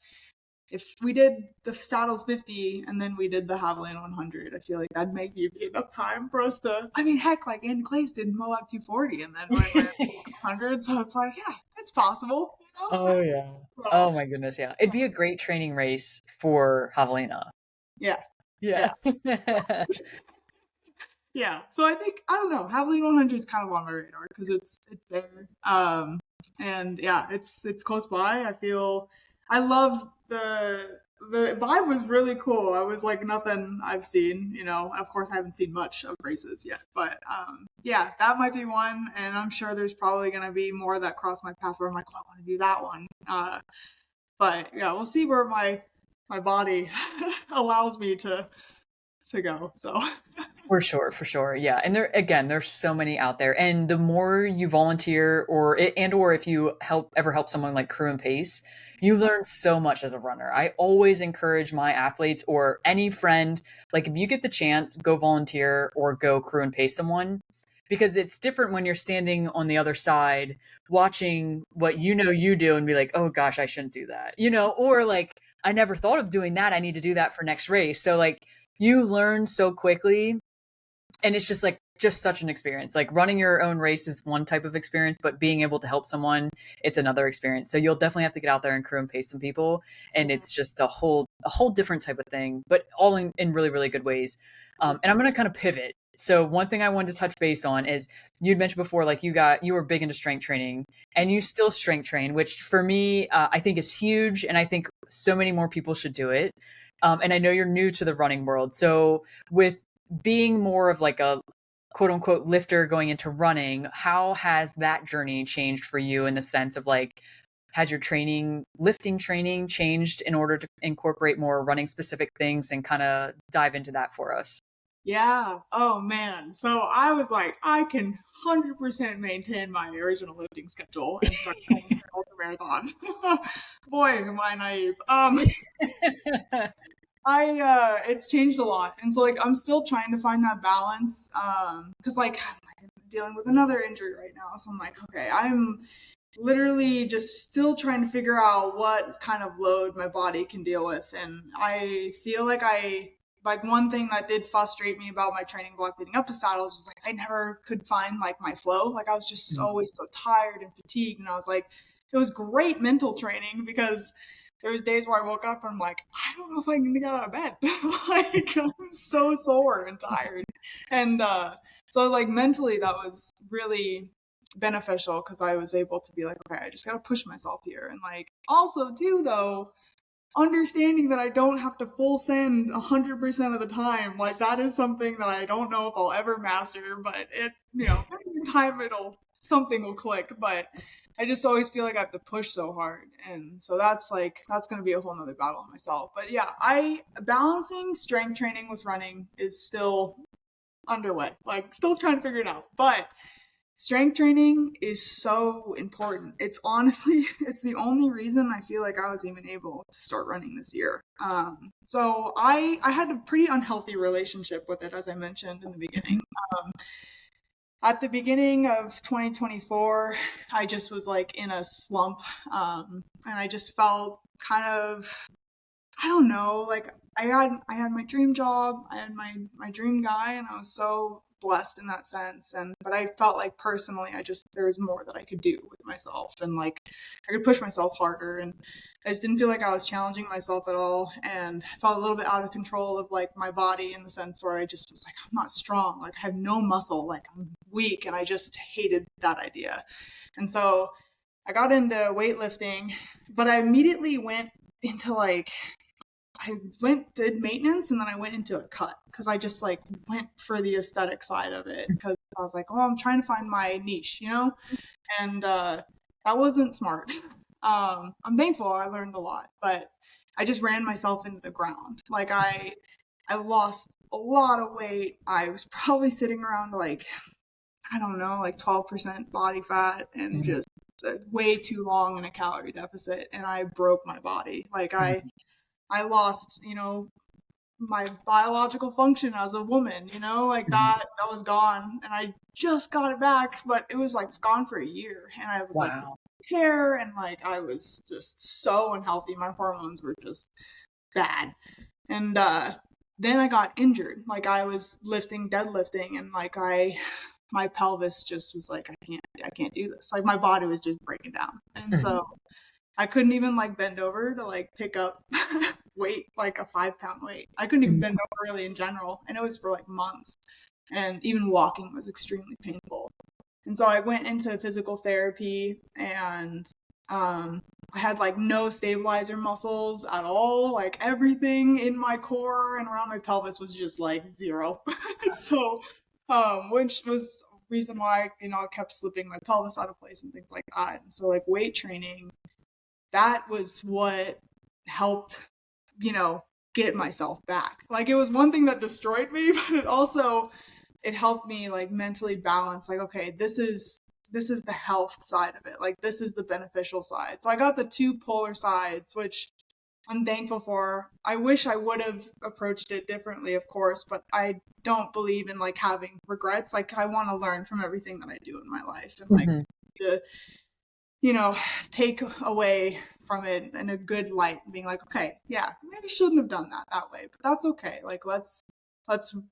if we did the Saddles 50 and then we did the Haviland 100, I feel like that'd make be enough time for us to. I mean, heck, like Andy Clays did Moab 240 and then went 100, so it's like, yeah, it's possible, Oh yeah. So Oh my goodness, yeah. It'd be a great training race for Javelina. yeah, Yeah. yeah, yeah. So I think I don't know. Haviland 100 is kind of on my radar because it's there. And yeah, it's close by. I love the vibe was really cool. I was like nothing I've seen, Of course, I haven't seen much of races yet, but yeah, that might be one. And I'm sure there's probably gonna be more that cross my path where I'm like, oh, I want to do that one. But yeah, we'll see where my body allows me to go. So For sure, for sure. Yeah. And there's so many out there. And the more you volunteer or if you ever help someone like crew and pace, you learn so much as a runner. I always encourage my athletes or any friend, like if you get the chance, go volunteer or go crew and pace someone because it's different when you're standing on the other side watching what you do and be like, "Oh gosh, I shouldn't do that." Or like I never thought of doing that. I need to do that for next race. So like you learn so quickly and it's just like just such an experience. Like running your own race is one type of experience, but being able to help someone, it's another experience. So you'll definitely have to get out there and crew and pace some people, and yeah, it's just a whole different type of thing, but all in really really good ways. yeah, And I'm gonna kind of pivot. So one thing I wanted to touch base on is you'd mentioned before, like you were big into strength training, and you still strength train, which for me I think is huge, and I think so many more people should do it. And I know you're new to the running world, so with being more of like a quote unquote lifter going into running, how has that journey changed for you in the sense of like, has your lifting training changed in order to incorporate more running specific things and kind of dive into that for us? yeah. Oh man. So I was like, I can 100% maintain my original lifting schedule and start training for ultra marathon. Boy, am I naive. I it's changed a lot, and so like I'm still trying to find that balance. Because like I'm dealing with another injury right now, so I'm like, okay, I'm literally just still trying to figure out what kind of load my body can deal with. And I feel like like one thing that did frustrate me about my training block leading up to saddles was like I never could find like my flow. Like I was just always so tired and fatigued. And I was like, it was great mental training because there was days where I woke up and I'm like, I don't know if I can get out of bed. Like I'm so sore and tired. And so like mentally that was really beneficial because I was able to be like, okay, I just gotta push myself here. And like also too though, understanding that I don't have to full send 100% of the time, like that is something that I don't know if I'll ever master, but it, in time something will click. But I just always feel like I have to push so hard. And so that's going to be a whole nother battle on myself. But yeah, balancing strength training with running is still underway, like still trying to figure it out. But strength training is so important. It's honestly, it's the only reason I feel like I was even able to start running this year. So I had a pretty unhealthy relationship with it, as I mentioned in the beginning. Um, at the beginning of 2024, I just was like in a slump, and I just felt kind of, I don't know, like I had my dream job, I had my dream guy, and I was so blessed in that sense. And but I felt like personally, there was more that I could do with myself, and like I could push myself harder, and I just didn't feel like I was challenging myself at all, and I felt a little bit out of control of like my body in the sense where I just was like, I'm not strong, like I have no muscle, like I'm weak, and I just hated that idea. And so I got into weightlifting, but I immediately went into like did maintenance, and then I went into a cut because I just like went for the aesthetic side of it because I was like, oh, I'm trying to find my niche. And that wasn't smart. I'm thankful I learned a lot, but I just ran myself into the ground. Like I lost a lot of weight. I was probably sitting around like, I don't know, like 12% body fat, and Mhm. just way too long in a calorie deficit, and I broke my body. Like I lost, my biological function as a woman, like Mhm. that was gone, and I just got it back, but it was like gone for a year, and I was like Wow. hair, and like I was just so unhealthy. My hormones were just bad. And then I got injured. Like I was deadlifting, and like my pelvis just was like, I can't do this. Like my body was just breaking down. And Mhm. so I couldn't even like bend over to like pick up weight, like a 5 pound weight. I couldn't even Mhm. bend over really in general. And it was for like months. And even walking was extremely painful. And so I went into physical therapy, and I had like no stabilizer muscles at all. Like everything in my core and around my pelvis was just like zero. So, which was reason why, I kept slipping my pelvis out of place and things like that. And so like weight training, that was what helped, you know, get myself back. Like it was one thing that destroyed me, but it helped me like mentally balance, like, okay, this is the health side of it. Like this is the beneficial side. So I got the two polar sides, which I'm thankful for. I wish I would have approached it differently, of course, but I don't believe in like having regrets. Like I want to learn from everything that I do in my life, and like Mhm. the you know, take away from it in a good light, being like, okay, yeah, maybe shouldn't have done that way, but that's okay. Like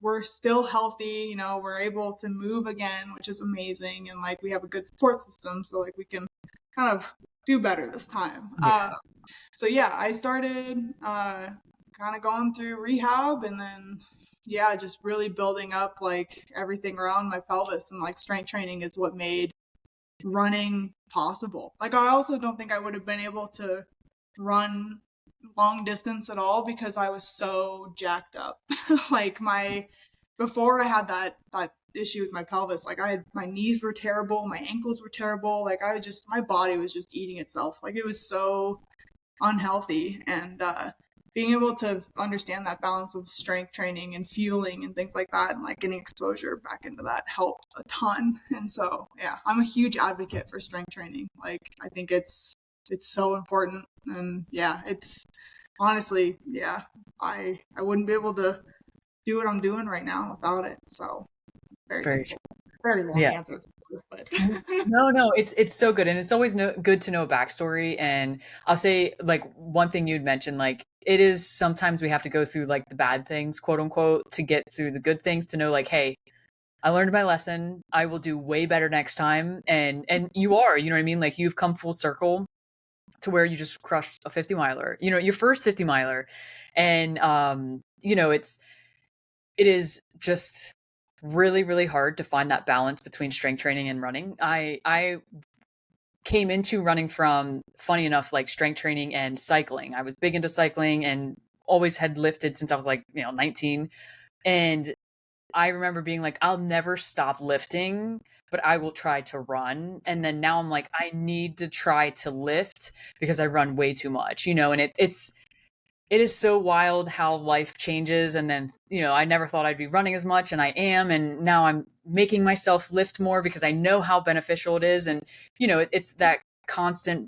we're still healthy, we're able to move again, which is amazing, and like we have a good support system, so like we can kind of do better this time. Yeah. So yeah, I started kind of going through rehab, and then yeah, just really building up like everything around my pelvis, and like strength training is what made running possible. Like I also don't think I would have been able to run long distance at all because I was so jacked up. Like my before I had that issue with my pelvis, like my knees were terrible, my ankles were terrible, like my body was just eating itself. Like it was so unhealthy. And being able to understand that balance of strength training and fueling and things like that, and like getting exposure back into that helped a ton. And so yeah, I'm a huge advocate for strength training. Like I think it's so important. And yeah, it's honestly, yeah, I wouldn't be able to do what I'm doing right now without it. So very Very thankful. true. Very long Yeah. answer, but No, no, it's so good, and it's always good to know a backstory. And I'll say, like, one thing you'd mentioned, like, it is sometimes we have to go through like the bad things, quote unquote, to get through the good things. To know, like, hey, I learned my lesson. I will do way better next time. And you are, you know what I mean? Like you've come full circle to where you just crushed a 50 miler. Your first 50 miler, and it is just really, really hard to find that balance between strength training and running. I came into running from, funny enough, like strength training and cycling. I was big into cycling and always had lifted since I was like, 19. And I remember being like, I'll never stop lifting, but I will try to run. And then now I'm like, I need to try to lift because I run way too much, and it is so wild how life changes. And then, I never thought I'd be running as much, and I am. And now I'm making myself lift more because I know how beneficial it is. And, it's that constant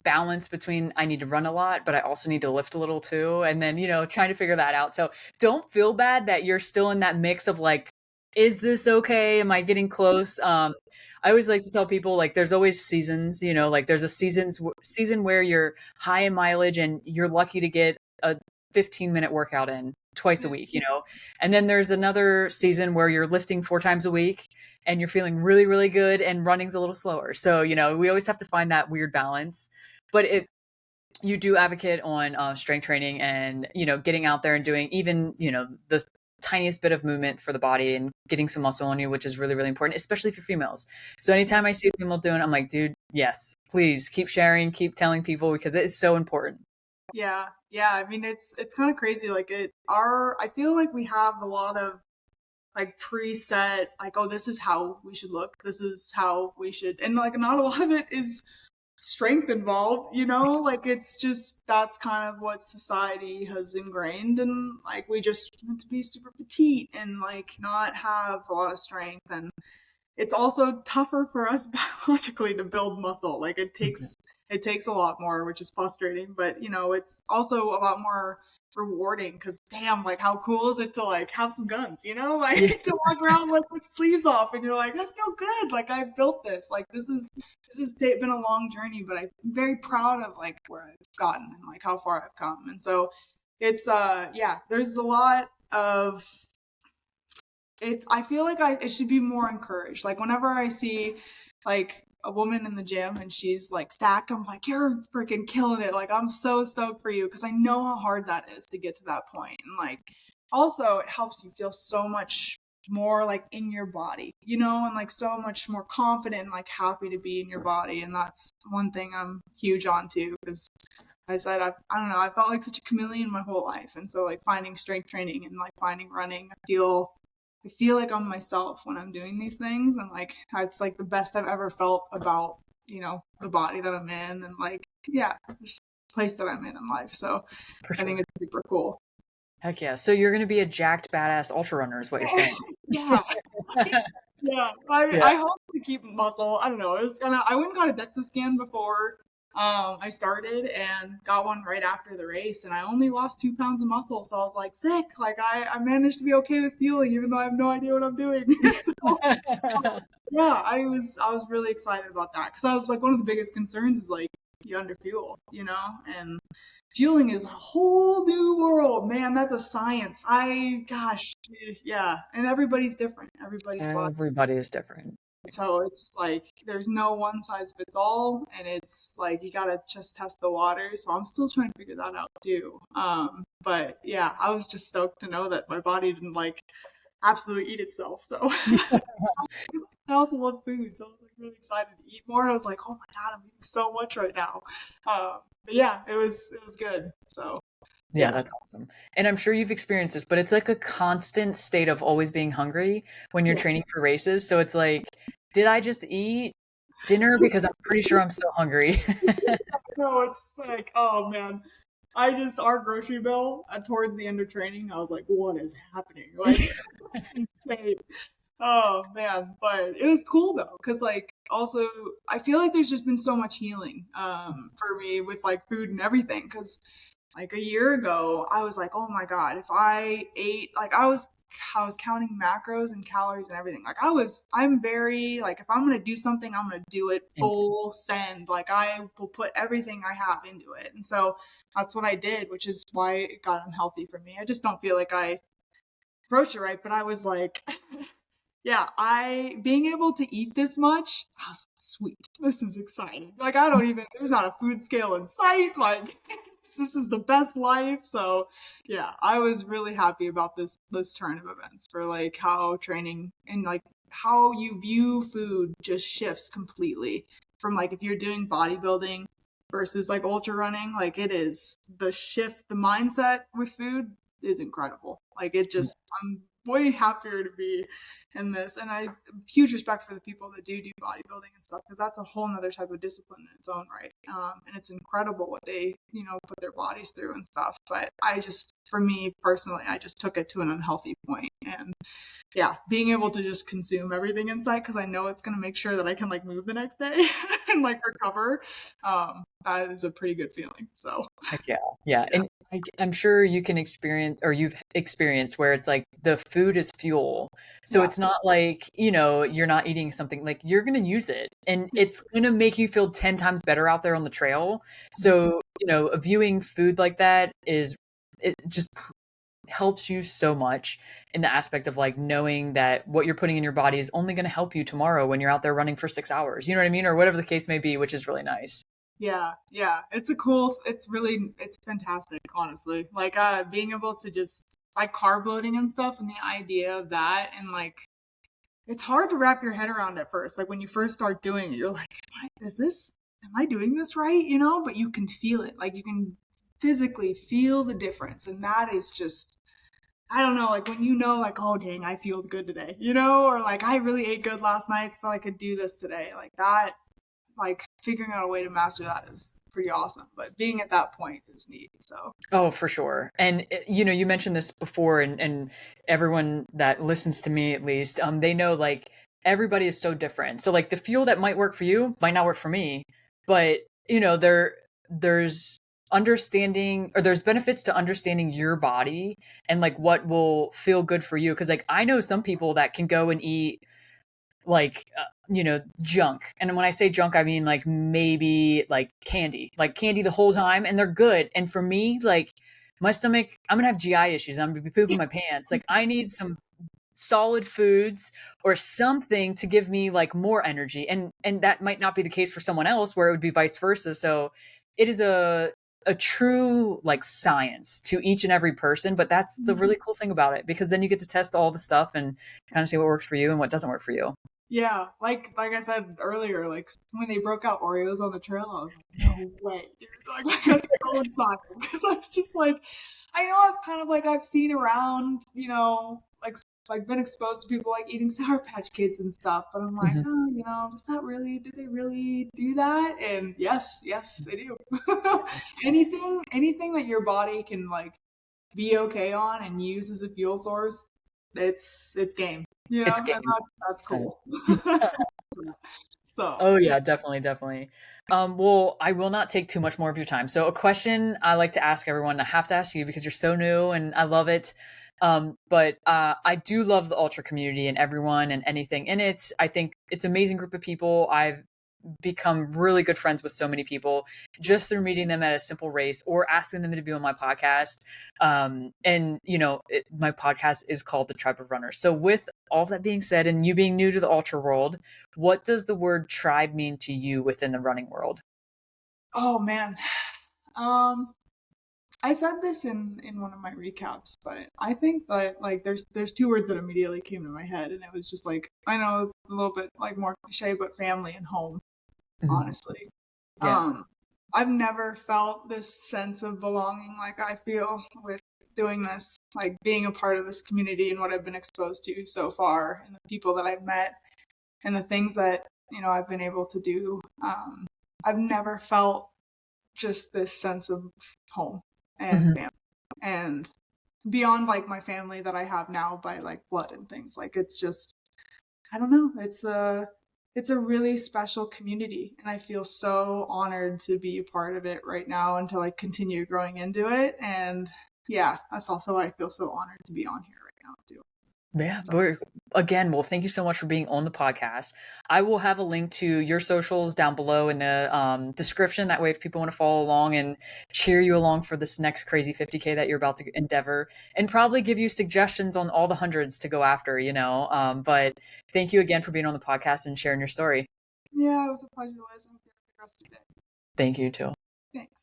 balance between I need to run a lot, but I also need to lift a little too. And then, trying to figure that out. So don't feel bad that you're still in that mix of like, is this okay? Am I getting close? I always like to tell people like there's always seasons, like there's a season where you're high in mileage and you're lucky to get a 15-minute workout in twice a week, and then there's another season where you're lifting 4 times a week and you're feeling really, really good and running's a little slower. So, we always have to find that weird balance. But if you do advocate on strength training and, getting out there and doing even, the tiniest bit of movement for the body and getting some muscle on you, which is really, really important, especially for females. So anytime I see a female doing it, I'm like, dude, yes, please keep sharing, keep telling people because it is so important. Yeah. Yeah. I mean, it's kind of crazy. Like I feel like we have a lot of like preset, like, oh, this is how we should look. This is how we should, and like not a lot of it is strength involved, like it's just, that's kind of what society has ingrained. And like, we just want to be super petite and like not have a lot of strength. And it's also tougher for us biologically to build muscle. Like it takes a lot more, which is frustrating, but it's also a lot more rewarding because damn, like how cool is it to like have some guns, like Yeah. to walk around with sleeves off and you're like, I feel good, like I built this, like this has been a long journey, but I'm very proud of like where I've gotten and like how far I've come. And so it's yeah, there's a lot of I feel like it should be more encouraged. Like whenever I see like a woman in the gym and she's like stacked, I'm like, you're freaking killing it. Like I'm so stoked for you because I know how hard that is to get to that point. And like also it helps you feel so much more like in your body, and like so much more confident and like happy to be in your body. And that's one thing I'm huge on too, because I said, I don't know, I felt like such a chameleon my whole life. And so like finding strength training and like finding running, I feel like I'm myself when I'm doing these things. And like, it's like the best I've ever felt about, the body that I'm in and like, yeah, this place that I'm in life. So For I think sure. it's super cool. Heck yeah. So you're going to be a jacked badass ultra runner is what you're saying. Yeah. Yeah. I Yeah. hope to keep muscle. I don't know. It was I went and got a DEXA scan before I started and got one right after the race, and I only lost 2 pounds of muscle. So I was like, sick. Like I managed to be okay with fueling, even though I have no idea what I'm doing. So yeah, I was really excited about that because I was like, one of the biggest concerns is like you under fuel, and fueling is a whole new world, man. That's a science. Gosh, yeah, and everybody's different. Everybody's body. Everybody is different. So it's like there's no one size fits all, and it's like you gotta just test the water. So I'm still trying to figure that out too. But yeah, I was just stoked to know that my body didn't like absolutely eat itself. So I also love food, so I was like really excited to eat more. I was like, oh my god, I'm eating so much right now. But yeah, it was good. So Yeah, yeah, that's awesome. And I'm sure you've experienced this, but it's like a constant state of always being hungry when you're yeah. training for races. So it's like, did I just eat dinner? Because I'm pretty sure I'm still hungry. No, it's like, oh man. Our grocery bill towards the end of training, I was like, what is happening? Like, it's insane. Oh man, but it was cool though, because like also I feel like there's just been so much healing for me with like food and everything. Because like a year ago, I was like, oh my god, if I ate like I was counting macros and calories and everything. Like I'm very like if I'm gonna do something, I'm gonna do it And full send. Like I will put everything I have into it, and so that's what I did, which is why it got unhealthy for me. I just don't feel like I approached it right, but I was like, yeah, I being able to eat this much, I was like, sweet, this is exciting. Like there's not a food scale in sight. Like this is the best life. So yeah, I was really happy about this turn of events for like how training and like how you view food just shifts completely. from like if you're doing bodybuilding versus like ultra running, like it is the shift, the mindset with food is incredible. Like it just, I'm way happier to be in this. And I huge respect for the people that do bodybuilding and stuff, because that's a whole nother type of discipline in its own right. And it's incredible what they, put their bodies through and stuff. But I just, for me personally, I just took it to an unhealthy point. And yeah, being able to just consume everything inside because I know it's going to make sure that I can like move the next day and like recover. That is a pretty good feeling. So Heck yeah. Yeah. yeah, And I'm sure you can experience, or you've experienced, where it's like the food is fuel. So yeah, it's not like, you're not eating something, like you're going to use it and it's going to make you feel 10 times better out there on the trail. So, viewing food like that it just helps you so much in the aspect of like knowing that what you're putting in your body is only going to help you tomorrow when you're out there running for 6 hours. You know what I mean? Or whatever the case may be, which is really nice. yeah. It's fantastic, honestly. Like being able to just like carb loading and stuff, and the idea of that, and like it's hard to wrap your head around at first. Like when you first start doing it, you're like, am I doing this right? But you can feel it. Like you can physically feel the difference. And that is just, I don't know, like when like, oh dang, I feel good today, or like I really ate good last night so I could do this today. Like that, like figuring out a way to master that is pretty awesome. But being at that point is neat. So Oh, for sure. And you mentioned this before, and everyone that listens to me, at least, they know like everybody is so different. So like the fuel that might work for you might not work for me, but there's understanding, or there's benefits to understanding your body and like what will feel good for you. Because like I know some people that can go and eat like junk, and when I say junk I mean like maybe like candy the whole time, and they're good. And for me, like my stomach, I'm gonna have GI issues, I'm gonna be pooping my pants. Like I need some solid foods or something to give me like more energy, and that might not be the case for someone else, where it would be vice versa. So it is a true like science to each and every person, but that's the really cool thing about it, because then you get to test all the stuff and kind of see what works for you and what doesn't work for you. yeah, like I said earlier, like when they broke out Oreos on the trail, I was like, no way, dude. Like I got so excited because I was just like, I know I've kind of like I've seen around, like been exposed to people like eating Sour Patch Kids and stuff, but I'm like, Mhm. oh, does that really? Do they really do that? And yes, they do. Anything that your body can like be okay on and use as a fuel source, it's game. It's And game. that's cool. So Oh yeah. yeah, definitely, definitely. Well, I will not take too much more of your time. So a question I like to ask everyone, I have to ask you because you're so new and I love it. But I do love the ultra community and everyone and anything in it. I think it's an amazing group of people. I've become really good friends with so many people just through meeting them at a simple race or asking them to be on my podcast. And my podcast is called The Tribe of Runners. So with all that being said, and you being new to the ultra world, what does the word tribe mean to you within the running world? Oh man. Um I said this in one of my recaps, but I think that like there's two words that immediately came to my head, and it was just like, I know a little bit like more cliche, but family and home, Mhm. honestly. Yeah. Um, I've never felt this sense of belonging like I feel with doing this, like being a part of this community and what I've been exposed to so far, and the people that I've met, and the things that I've been able to do. I've never felt just this sense of home and Mhm. family, and beyond like my family that I have now by like blood and things. Like it's just, I don't know. It's a really special community, and I feel so honored to be a part of it right now and to like continue growing into it. And yeah, that's also why I feel so honored to be on here right now too. Yeah, So we're again, well, thank you so much for being on the podcast. I will have a link to your socials down below in the description. That way, if people want to follow along and cheer you along for this next crazy 50K that you're about to endeavor, and probably give you suggestions on all the hundreds to go after, But thank you again for being on the podcast and sharing your story. yeah, it was a pleasure, Liz. And have a good rest of your day. Thank you too. Thanks.